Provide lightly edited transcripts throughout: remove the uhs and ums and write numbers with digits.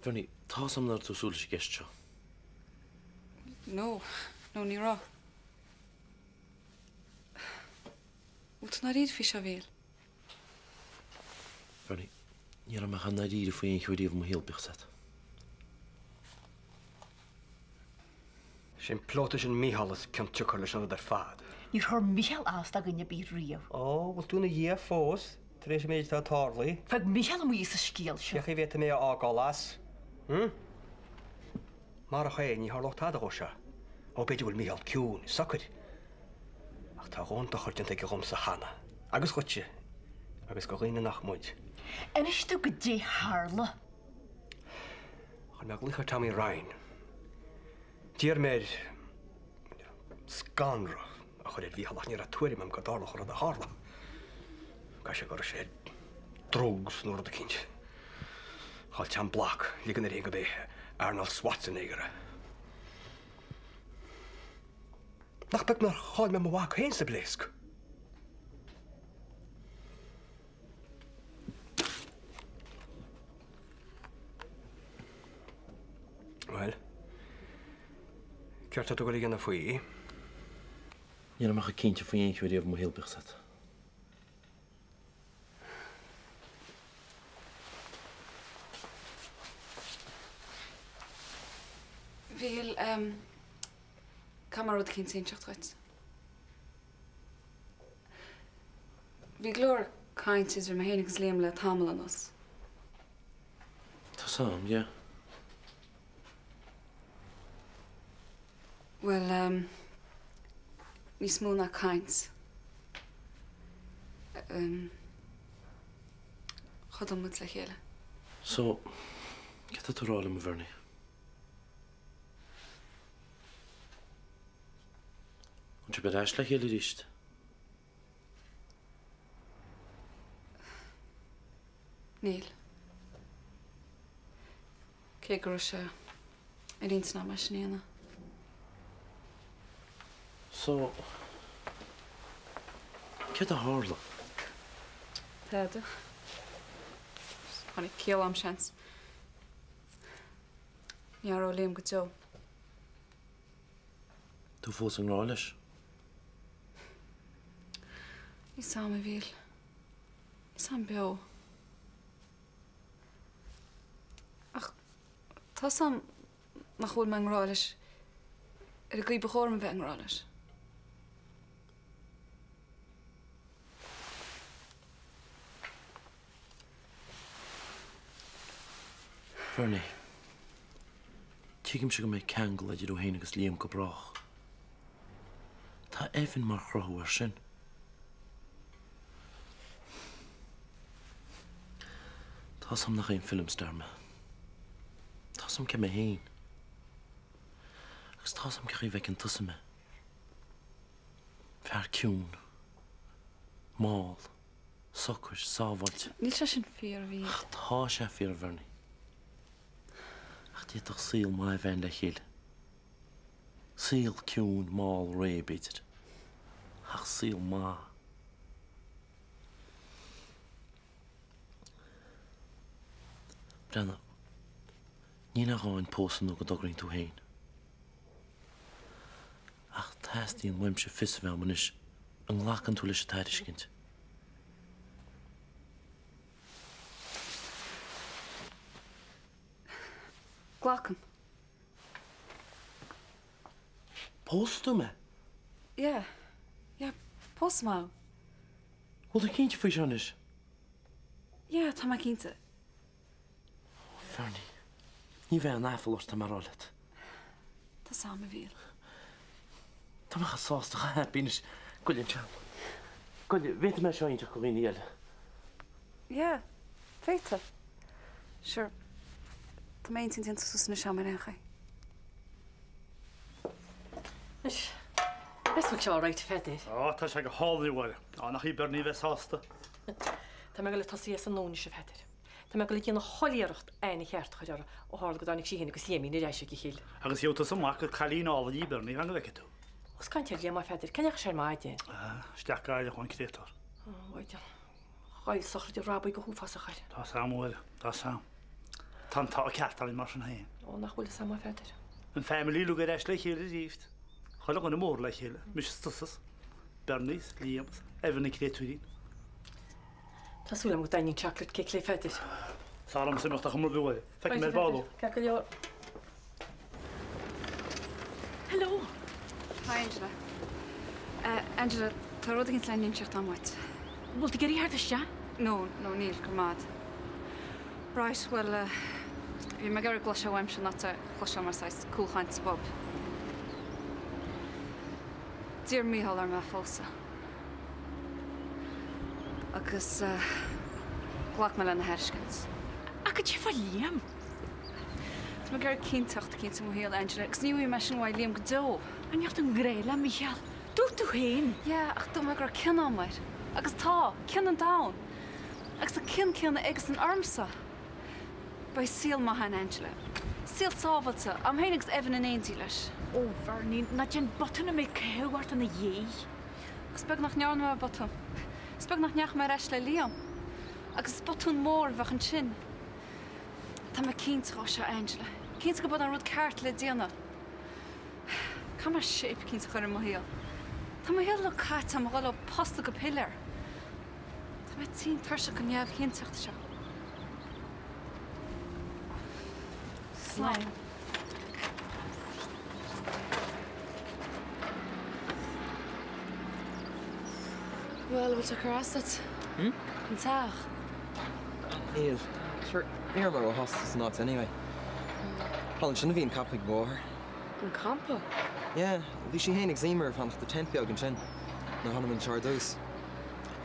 Bernie, tá sam nar tú súil sé gceist seo. No, ní rá. Bhúlt na riad fi seo bhéal. Bernie, ní ar amach an na ríide faoin chuiríomh mo héalbíocht. Sin plóta sin míhallas ceann tuchar leis an ar fad. Ní thor Michael as a gine bí riamh. Ó, bhfuil túna dhé fós, tréis méid tá tárlaí. Fag Michael am sa scéal se. Checha bhéta mé ágálas. Mar a ché ní thlochtá go se. Ó beidir bhfuil Michael ciún, sacid. Ach tá ghónta chuirteanta go gom sa hana. Agus chute, agus go ghoine nach muid. Inis tú go dé hála. Chun me gluchar Tommy Ryan. Dír méid scanra a chuir bhí halach ní a tuairim am go dála chur a hála. Ga sé go sé drogs nóir a cinint. Cháil tean blach lígan ar go é Arnold Schwarzenegger. Nach beg mar cháil me mhaach héin sa bléisc. Well, ceart tú go lígan na faoi? Ní ar amach a cinnte faoin chuiríomh mo héalbíocht. Bhíl camarad cinn sin seachtáid. Bhí glór caint is ar ma héanagus léam le tamil an os. Tá sam, yeah. Well, níos mó na caint. Chod an muid le chéile. So, get tú rála mo Bernie. An tú bed eis le chéile ríist? Níl. Cé gur se a rintna me snéana. So, get a hála? Táda. Chana céal am seans. Ní ará léam go teo. Tú fós an rá leis? Ní sam a bhíl. Ní sam beo. Ach, tá sam nach chud me an rá leis. Ar a gcuid bechóir me bheith an rá leis. Bernie, tígim se go méid ceangal a dú héine agus líam go brach. Tá éfinn mar chrathú ar sin. Tá sam nach éon filmstar me. Tá sam ce mé héin. Agus tá sam ce bheith an tusa me. Fear ciún, máil, socuis, sábhailte. Níl se sin fíor bhí. Tá sé fíor Bernie. Ach díach síl mai bhein le chéile. Síl ciún máil ré beidir. Ach síl má. Brenna, ní nach gáin pósan nó go dograinn tú héin. Ach táistíon weimse fis bheith manis an ghlachan tú leis a tairiscint. Glachan? Póstú me? Yeah, pós má. Bhil a cinnte faoi sean is? Yeah, tá má cínta. Bernie, ní bheith an áfalás tá marrálat. Tá sam a bhíl. Tá macha sásta cha bínis goilinn tean. Goilinn, bhéta me seo ionteach go bhíon eile. Yeah, féite. Sure. Tá mé tin tin sus na seaamar an cha. Is Is bhfuil seo ráit feidir. Tá sé go háúhile nach í berní bheith sásta. Tá me go le tasí an nóí se feidir. Tá me go le dtíanana choíirecht aina cheart chuidir ó hála go dánig síhéna go sléimí réise go chéile. Agus dúta samach go chalíála í berní an bheice tú. Os caiinte lé má feidir, ceneach sé maidin. Steachgáile chuin crétar. Bhaide chail sochir rábaí go húfas a chair. Tá samhfuil tá sam. Tá tá ceartalí mar an hain. Ó nach bhfuil sam feidir. An familíú go éis le chéile díft. Chola gona mór le chéile, mis stusas, bernís, líams, efna créúí. Tásúla go daoine chocolate cake le feidir. Sálam semach chumar bhfuil. Feic mé báú. Ce go leor. Hello. Hi, Angela. Angela, tá rud gin lein seart amhaid. Bhfuil geí hart iste? No, níl gur mad. Right, well, bhí me gar glas weim se nata chluise mar 6 cúchaint Bob. Dír míhall ar me fósa. Agus ghlach me le na heircins. A go tífa líam? Tá me gar cíntacht cín sa mhéal Angela, gus níú me sin bhhaid líam go dó. Anneocht an gréile, Michael. Dú tú héin. Ja, ach dú me gur cinnáid. Agus tá, cin an da. Agus a cinna agus an armsa. Ba síl maithain Angela. Síl sábhailta, am héanagus evan an éontí leis. Ó, Verní, na dén botana mé cehhart an na dhé. Speg nach nearn me bottom. Speg nach neach me reis le líam. Agus botún mór bhach an sin. Tá me cíntrá se Angela. Cínta go bod an rud ceart le déana. Ca mar séip cínta chuir mo héal. Tá me héal le cait am gáil posta go pillar. Tá me tí tarse go neamh cíntacht seo. Slime. Well, what's a carasset? An tach. Níl, sure, níor mar ó hostas not anyway. Hallan sinna bhíon capig bóthir. An campa? Yeah, bhí sé héananig zímar fanach the 10th beag an sin. Na hanna man seardús.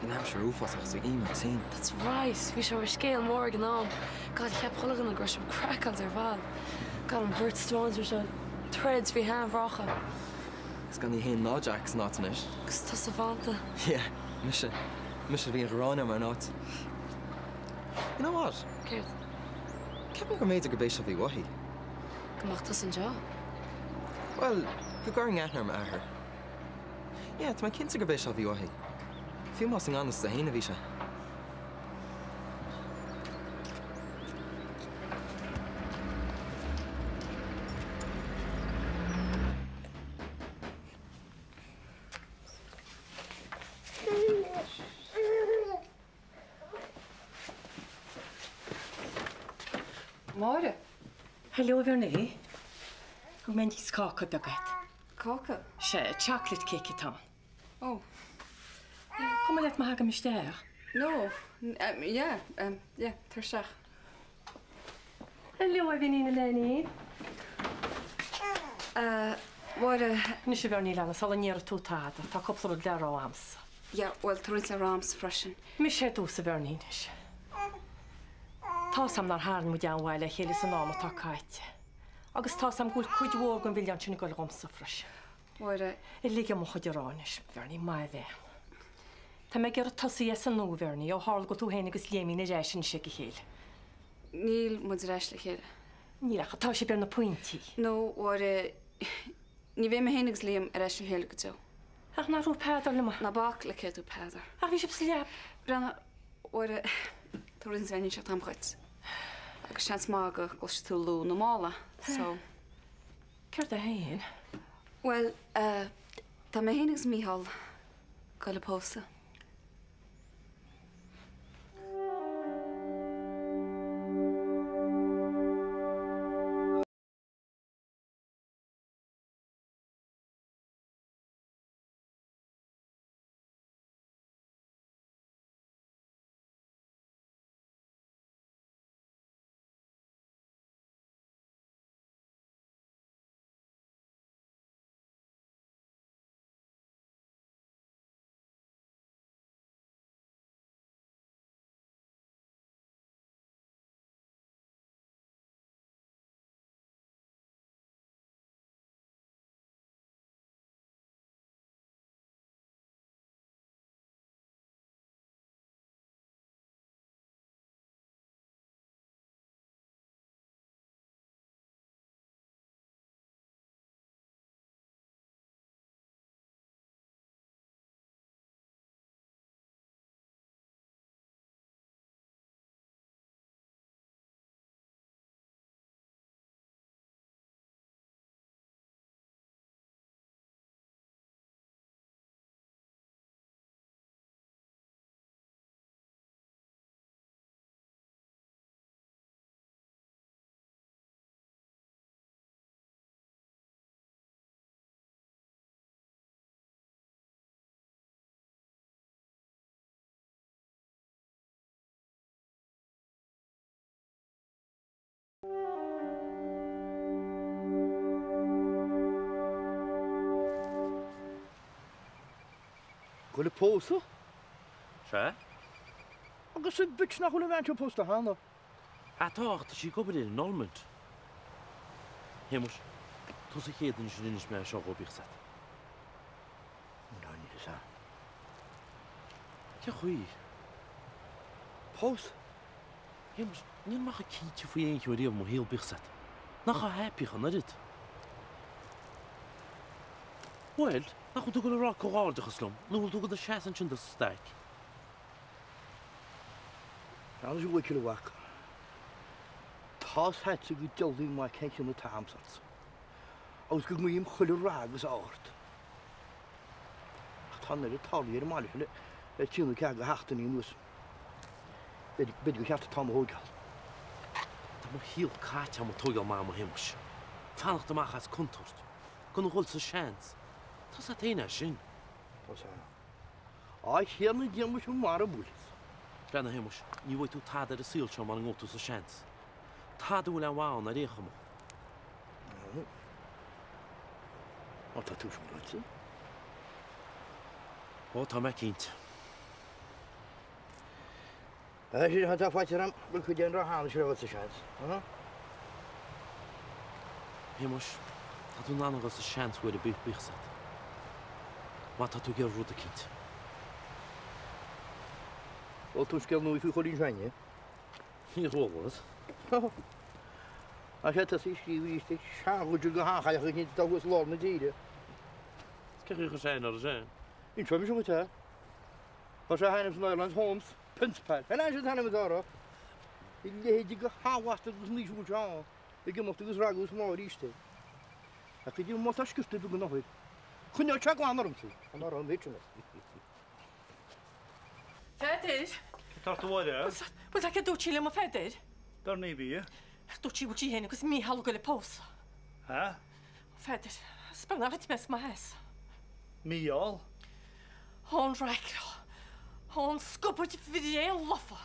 Bhí nám sure úfas ach sa íme tín. That's right. We shall scale more gnome. God, ik heb gelukkig een groot crack aan zijn vaal. God, een bird stones or so. Threads we have rochen. Is gan ní héon náideachs not inis. Gustas avanta. Yeah, mis sé bhíon grána mar not. You know what? Kert, Ceapan go méidir go béis a bhí wathí. gemacht das een job. Well, go garing aithnar ma ahar. Yeah, tá mai cinnta go béis a bhí wathí. Fiú más an anas a héana bhí se. Máire? Hello, Verní. Go men tí scácha beagait. Cáca? Se chocolate cake tá. Oh, Cum let me haga misteach. no. Yeah, tar seach. Hello, Evelina Lenny. Máire, Ní sé Verní lena sal níar tútáda, tá coppla le ráams. yeah, well, tar le rams freisin. Mi sé dú sa Verníis. Tá sam nar háan mu deanhhaile chéile san náma tá caiite. Agus tá sam gúil chuidhór gon bhil an sinna goil romsa freisin. Máire, I lige mo chuidirránis, Verní mai bheith. Tá me gur tosaí san nó Verní ó hála go tú héna agus léimí na réisin si go chéile. níl mu reis le chéile. Nílecha tá sé bear na pointí. No, máire, ní bhé me héanagus líam a reis le chéile go dó. Ach na rú pedar le ma. Na bach le chéadú pedar. Ach bhí sé sleap. Brenna, máire, tar rin réine se tamchaid. Agus seans má go go tú lú na mála, so... Ceir a héin. Well, tá me héanagus míhall go le pósa. Go le pósa? Se? Agus sé bit nach chula bhaint pósta hána. Atácht sí go in Normand. Hémos, tu sa chéan sin inis me seo gobíh sa. Ná ní is á. Ce chuí? Pós? Hémos, níon macha cíte faoi éonchiú riamh mo héal bích sa. Nach a hapícha na rit. Wel, nach chu tú go le rá cóáildechas lom, nó tú go a seaan sin de staic. Agus bhfuil le bhacha. Tás heit go deolí má ceice na tamsats. Agus go mím chuile rágus áirt. Tá na táí ar máile le tíúna ce go heachtaí nuas. Bid go cheart tá hógáil. Tá mo híal cáte am tógáil má mo hémos. Fannacht amach as contort. Gon bhil sa seans. Tá sa téine sin. Tá sé. Á chéanna déanmu sem mar a búlis. Brenna hémos, ní bhfuil tú tád ar a síl seo mar an ngótú sa seans. Tád bhfuil an bháin na récha mo. Á tá tú sem ráitsa? Ó, tá me cinnt. Sí tá fáitirm bfuil chu déan hána sé bhil sa seans. Hémos, tá tú nánagus sa seans bhfuil a bích bích sa. Má tá tú gur rúd a cinnt. Ó tú scéal nó fiú cholín seine? Ní rólas. A sé tá sí scríhíiste seaúidir go háchaach go cinnte dogus lá na díide. Ceir go sé ar a sé. Ín fe sem te? Tá sé hainm san Ireland Homes, Pinspeil. Hena sé tanna dára. I léhéidir go háhasta gus níosú teá, i g mocht agus ragus má ríiste. A chu dtí má scuiste go nachhuiid. Chune te anarmsú an ar an véitna. Feidir? Tartu bhide? Bud a dútí le má feidir? Dar ní bí? Dútí butí héna gus mí hall go le pósa. Ha? Feidir, span a bit mes má hes. Míall? Hón reicro. Hón scupart fi é lofa.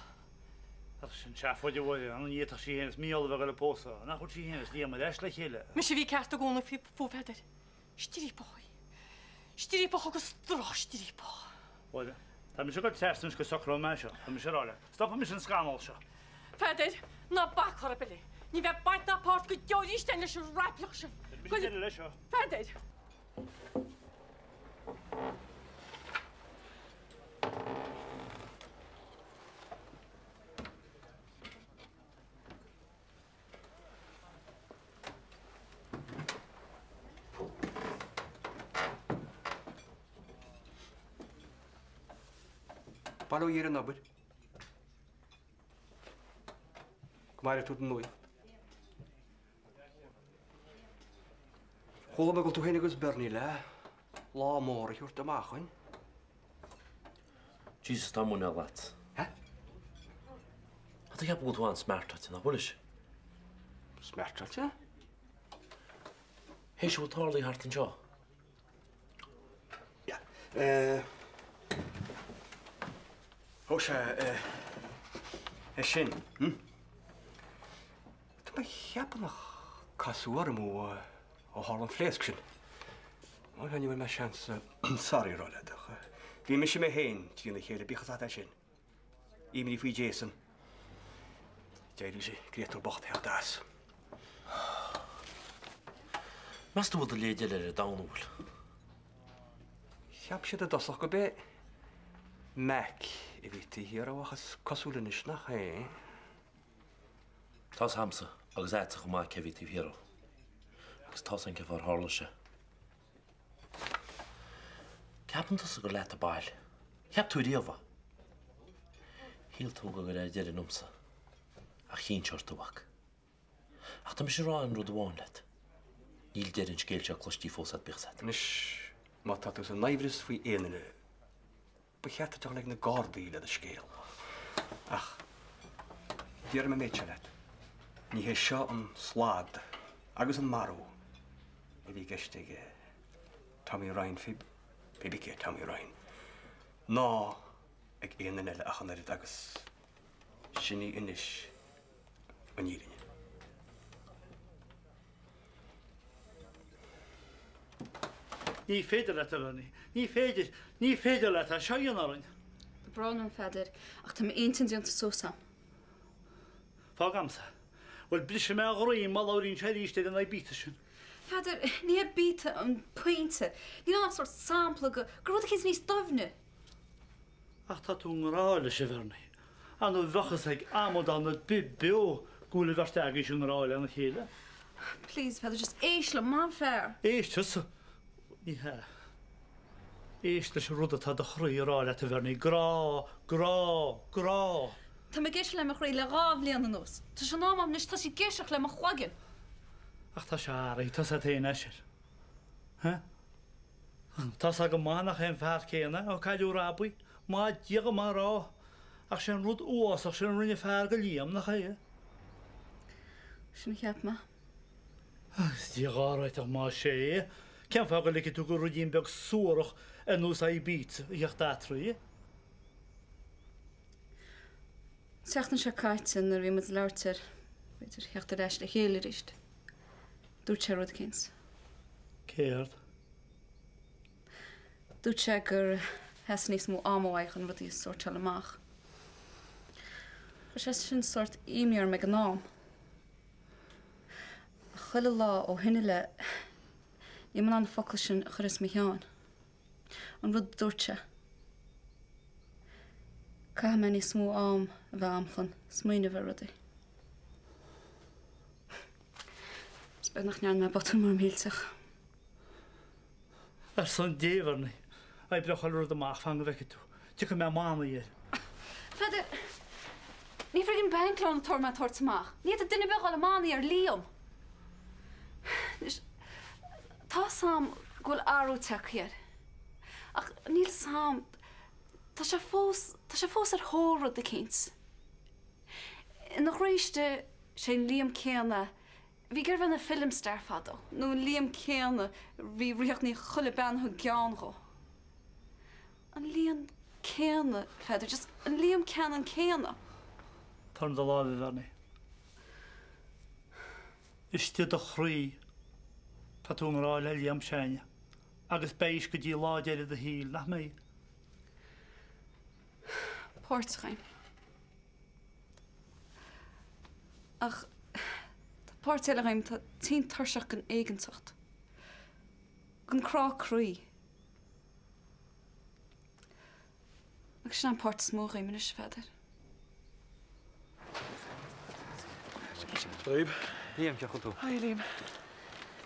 Tá sin teafáide bhide an ítar sí hénas míall bhe le pósa. Nach chu sí hénas líam leis le chéile. Me sé bhí ceart a gúna fi fú feidir. Strípói. Strípó agus droch strípó. Bhide. Tá mi se go testúns go socrá me seo, Tá mi sé ráile. Stoppa mi sin scanál seo. Feidir, ná bachar a bili. Ní bheith baint na páirt go deoríiste leis an ráiplach sin. Le seo. Feidir. Barú ar an nabud. Gmair tú nui. Chola go tú héna agus berní le, lá mór a chuirt amachchain. Jesus, tá múna leat. Ha? Tá tú ceap bhúil tú an smertat na bhuilis. Smertailte? Héis bhúil tálaí hart an seo. Ja. Ó sé, sin, Tá mai cheapannach casúar mó ó hálan fléasc sin. Má henne bhfuil me seans sarí ráile. Bhí me sin mé héin tíúna chéile bíchas sin. Ímí faoi Jason. Déidir sé grétar bocht heach das. Mas tú bhúil a léidir ar a dáhnúil. Cheap siad a dosach go bé meic I bhí tí hir a bhachas cosúla nisnach é. Tás hamsa agus éite go má cehí tí híró. Agus tás an cefar hála se. Ceapan tas go leit a bail. Ceap tú riamha. Híl tú go raibh deidir numsa. A chin seirtúach. Ach tá mi sé rá an rud bháin leit. Níl deidir scéil se clostí fósad bíchsad. Nis má tá tú san naimhris faoi éanaine. Ba cheartta teach le na gádaí le a scéal. Ach, díar me méid se leit. Ní hé seo an slád agus an marú. I bhí geiste Tommy Ryan fi bibicé Tommy Ryan. Ná ag éanaine le achan agus sinní inis an írinne. Ní féidir le bhení. Ní féidir le a seoon áin. Ba brán an feidir ach tá aontain dionanta sósam. Fágamsa. Bhfuil blis me roií má áín sé ríiste an bíta sin. Feidir ní bíta an puinte. Ní ná sort sampla go rud chis níos dofne. Ach tá tún ráile sé bhena. An bhechas ag amod an beo gúla bharte agusún ráile an chéile. Please, feidir just éisle má fair. Éiste ní he. Éiste se rud atá do chruí ráile a bhena grá. Tá me geisi le chraí le rábhlíon an nos. Tá se ná am nis tá sí géiseach le chuagin. Ach tá se áí tá a té eisiir. Tás a go mánach an fear céanna ó caiú rábuí, má diaga má rá ach sin rud uas ach sin rinne fear go líam nach chaie. Sin cheap ma. Díáráid ach má sé, cean fá go le tú go rudín beag súrach an nús a bít iocht dátraí. Seachtan se caiitin ar bhí mit leirtir, beidir heachtar eis le chéile rist. Dúirt sé rud cins. Céard. Dúirt sé gur hes níos mó amháich an rudí sort amach. Gur sé sin sort ímear me an nám. A chuile lá ó hinine le ní man an focail sin churis mi teáin. An rud dúirt sé. Ca me ní smó am a bheith amchan, smaoine bheith rudaí. Speg nach nean me botú mar mílteach. Ar san déharna, a brechal rud amach fang bheice tú. Tu go me mána dhéir. Feidir, ní frigin banklán tor me tortach. Ní a duine bheith mánaí ar líom. Tá sam ghfuil áú teachchéir. Ach níl sam tá sé fós ar thórad a cins. In nach réiste sé líam céanna, bhí gur bhena filmstar fadó, nó líam céanna bhí riocht ní chuile ben thu geán go. An líam céanna feidir, just an líam cean céanna. Tarn do lábh bhena. Iste do chrí tá tún rá le líam seine, agus béis go dtí ládéile a híl nach mé. Pórtchaim. Ach, tá pórtéileim tá tí tarseach gan éigentocht. Gan crá cruí. Agus sin an páirt smógaim in is feidir. Liam. Liam, ceach tú. Hi, Liam.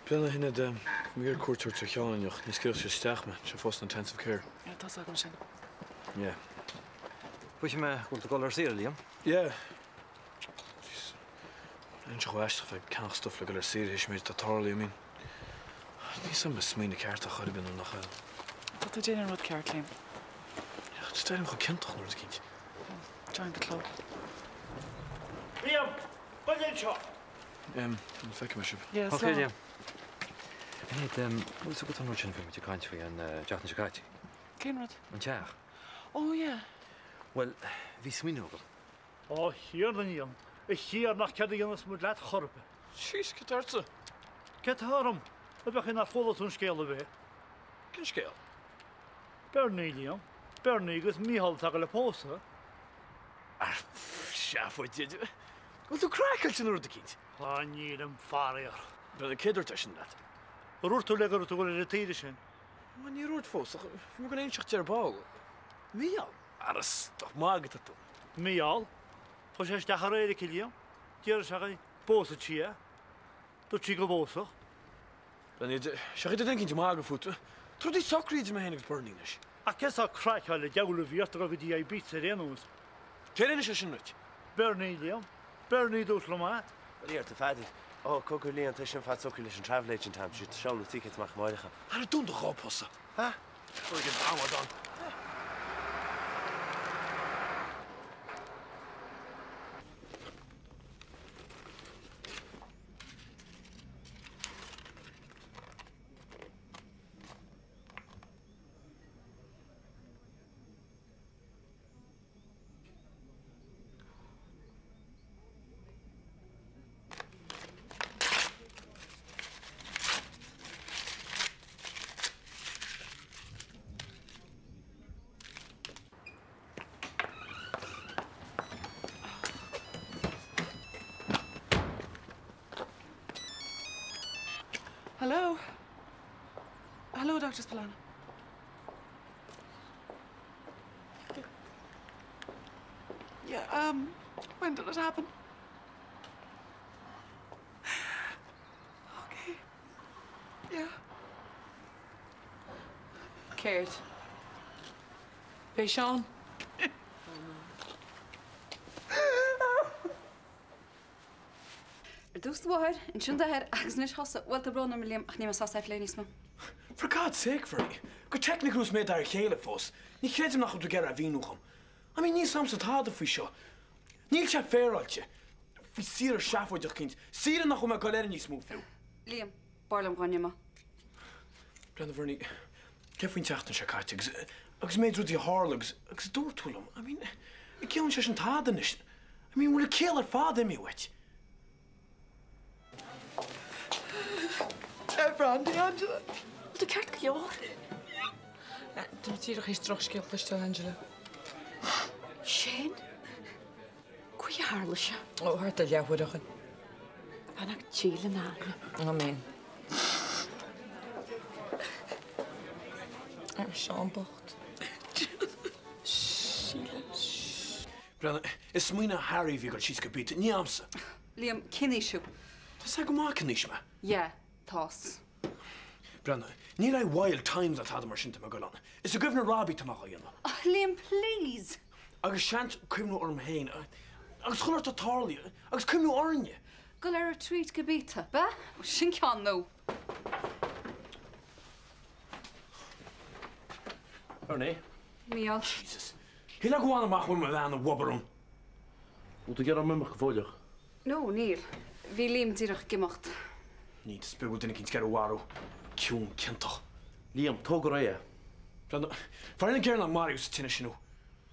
Brenna hinne de mír cuairtúir tar cheáineach, ní scéil sé steach me, sé fós an intensive care. Ja, tá agam sin. Yeah. Bhuiise me gúnta gáil ar sír, Liam? Yeah. Ein se bhhaiste bheith ceach stuff le go ar sír is méid tátála mín. Ní sam me smína ceart a chuir bin nach chail. Tá tú déanaan rud ceart, Liam? Ja, het is tijd om gekend nog kind. Join the club. Liam, wat is het? Een fekkenmaship. Yes, okay, Liam. Hey, hoe is het dan nog een film met je kantje voor een jacht en chakatje? Geen wat? Een jaar. Oh, ja. Wel, wie is mijn over? Oh, hier dan, Liam. Ik hier nog kan de jongens moet laten gorpen. Jeez, getartse. Ket harum. We beginnen naar volle toen schelen weer. Geen scheel. Bernie, Liam. Bernie is Michal tagale posa. Ah, chef, wat je... Wat doe krijg je nou de kind? Ah, niet een vader. Ben de kinder tussen dat. Roert toe lekker toe in de tijd zijn. Maar niet roert vast. We gaan eens ter bal. Michal. Ah, dat is toch mager te doen. Michal? Voor zes dagen rijden, Liam. Die zeggen posa chia. Dat chico posa. Dan je zeg je denk je mager voeten. Tro die Socrates me heen ik burning is. A kesa crack hale diawlu viatra go di bit serenus. Keren is een nut. Bernie Liam. Bernie doet lomaat. Leer te vader. Oh, kokulian tussen vat sokulish travel agent ham shit show the tickets mag mooi gaan. Ha, dat doen toch oppassen. Ha? Voor je ouwe dan. Hello? Hello, Dr. Spillane. Yeah, when did it happen? Okay. Yeah. Céirt. Bé Seán. Dús bhhaid in sin deir agus níos hosa bhfuil a brona milliam ach ní sá lénísma. For God's sake, Fernie. Go technicals made our chéile fós. Ní chéidir nach tú gar a bhíúcham. I mean, ní sam sa táda fao seo. Níl se féráilte. Fhí sír seafóideach cinint. Sír nach chum a goléir níos mú fiú. Liam, barlam gáinema. Brenda Fernie, cefuin teachtan se caite agus méid rudí hálagus agus dúirtúlam. I mean, I ceann se an táda níos. I mean, bhfuil a céal ar fád imi weit. Brandy, Angela. Du ceart go leor. Dúir tíach is troch scéaltaiste, Angela. Shane? Cui hála se? Ó, hart a leabhuiidechan. Anach tíle nágla. Amen. Seán bocht. Brenda, is smuoine Harry bhí gur síos go bíte, ní amsa. Liam, ciníisiú. Tá go má ciníis me. Yeah, tás. Brenda, ní le wild times at had mar sinnta me golan. Is a Governor Robbie tamach a dhéanam. Oh, Liam, please. Agus seant cumnú orm héin. Agus chunar tá tarlaí. Agus cumnú orne. Go le a treat go bíta, ba? Sin cean nó. Ernie? Míal. Jesus. Hí le goháin amach bhfuil me bhean a wobbarún. Moet ik er aan mimmer gevoelig? No, Neil. Bhí Liam díreach gemacht. Ní spegú duna cinn cear warú. Ciún cinntoch. Liam, tógur é. Brenda, farin cear na Marius tinna sinú.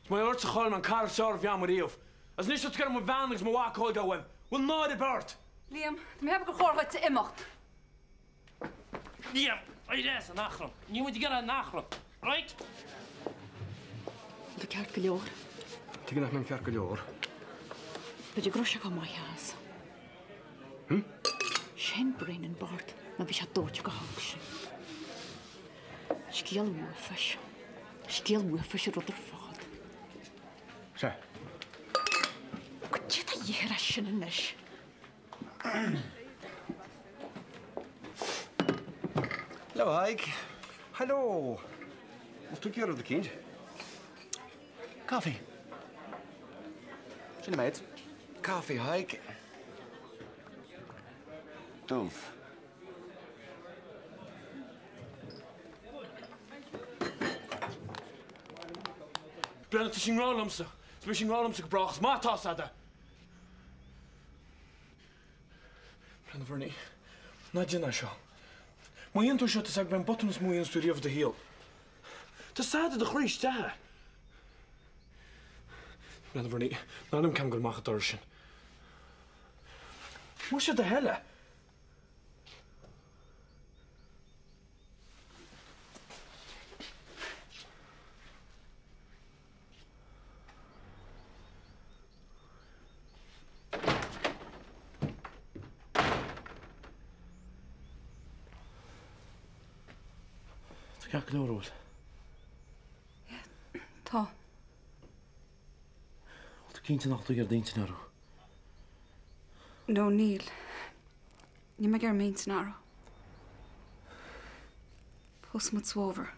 Má ort sa cháil man car seár bheam riomh. As níos got mo bheanagus mo bhácáil go bhfuil. Bhfuil náid a bert. Liam, mi heb go chórhaid sa imacht. Liam, ai des a nachram. Ní moet ik er aan nachram. Right? Du ceart go leor. Tuige nach mé cear go leor. Beidir groise go mai heas. Sin brein bart na bhí se dóite go hag sin. Scéal uafais. Scéal uafais rud ar fád. Se? Go tí a dhéar sin inis. Hello, Ike. Hello. Wat doe je op de kind? Koffie. Sinna meid. Coffee, Ike. Dúmh. Brenda, tá sin rálamsa. Tá sin rálamsa go brachas mátá ada. Brenda Fernie, na dina seo. Má dhéon seo tá ag ben botúnas mú dhéon riamh de híal. Tá sada de chríos de. Brenda Fernie, náim ceam gur macha dar sin. Mu sé de heile. Ceach leorúil. Tá. Tá cínte nach tú gur dainte narú. No, Neil. Ní me gur méint naró. Pós mu swover.